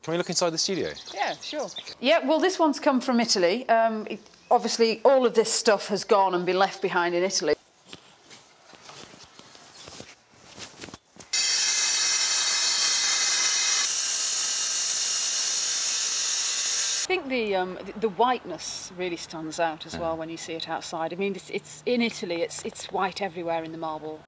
Can we look inside the studio? Yeah, sure. Yeah, well, this one's come from Italy. Obviously, all of this stuff has gone and been left behind in Italy. I think the whiteness really stands out as well when you see it outside. I mean, it's in Italy. It's white everywhere in the marble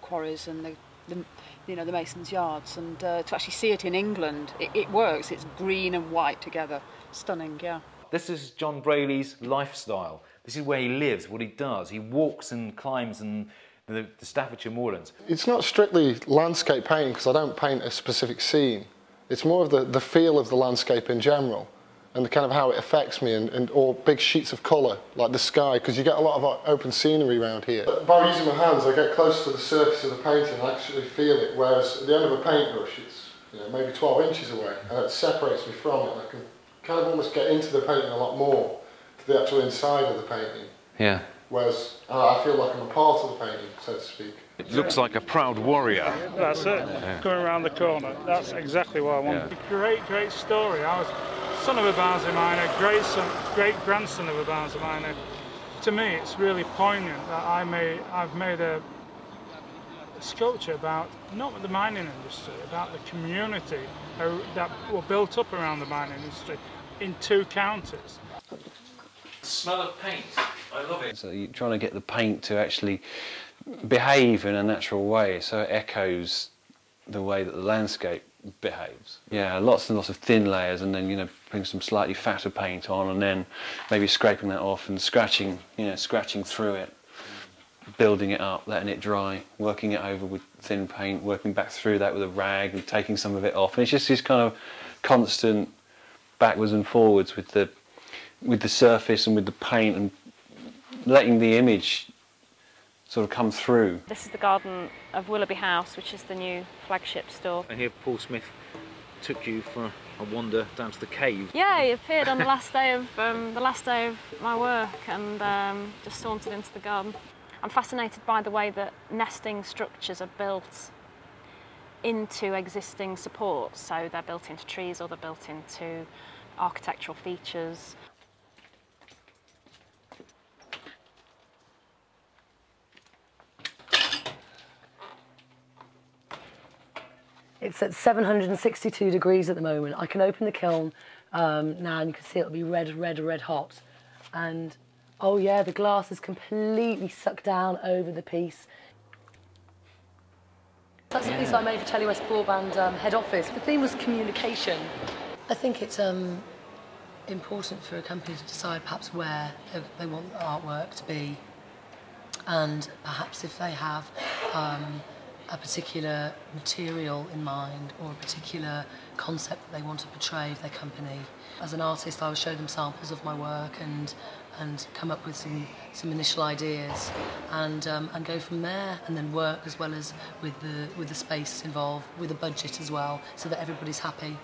quarries and the masons' yards. And to actually see it in England, it works. It's green and white together. Stunning, yeah. This is John Brayley's lifestyle. This is where he lives, what he does. He walks and climbs in the Staffordshire moorlands. It's not strictly landscape painting because I don't paint a specific scene. It's more of the feel of the landscape in general, and the kind of how it affects me, or big sheets of colour, like the sky, because you get a lot of open scenery around here. By using my hands, I get close to the surface of the painting and actually feel it, whereas at the end of a paintbrush, it's maybe 12 inches away, and it separates me from it, and I can kind of almost get into the painting a lot more, to the actual inside of the painting. Yeah. Whereas I feel like I'm a part of the painting, so to speak. It looks like a proud warrior. That's it, coming around the corner. That's exactly what I want. Yeah. Great story. I was son of a Barnsley miner, great-grandson of a Barnsley miner. To me, it's really poignant that I've made a sculpture about, not the mining industry, about the community that were built up around the mining industry in 2 counties. Smell of paint, I love it. So you're trying to get the paint to actually behave in a natural way, so it echoes the way that the landscape behaves. Yeah, lots and lots of thin layers, and then putting some slightly fatter paint on, and then maybe scraping that off and scratching through it, building it up, letting it dry, working it over with thin paint, working back through that with a rag and taking some of it off. And it's just this kind of constant backwards and forwards with the surface and with the paint, and letting the image sort of come through. This is the garden of Willoughby House, which is the new flagship store. And here Paul Smith took you for a wander down to the cave. Yeah, he appeared on the last day of my work, and just sauntered into the garden. I'm fascinated by the way that nesting structures are built into existing supports. So they're built into trees, or they're built into architectural features. It's at 762 degrees at the moment. I can open the kiln now, and you can see it'll be red hot. And oh yeah, the glass is completely sucked down over the piece. That's a piece I made for Telly West Broadband head office. The theme was communication. I think it's important for a company to decide perhaps where they want the artwork to be, and perhaps if they have a particular material in mind, or a particular concept that they want to portray of their company. As an artist, I would show them samples of my work and come up with some initial ideas, and go from there, and then work as well as with the space involved, with the budget as well, so that everybody's happy.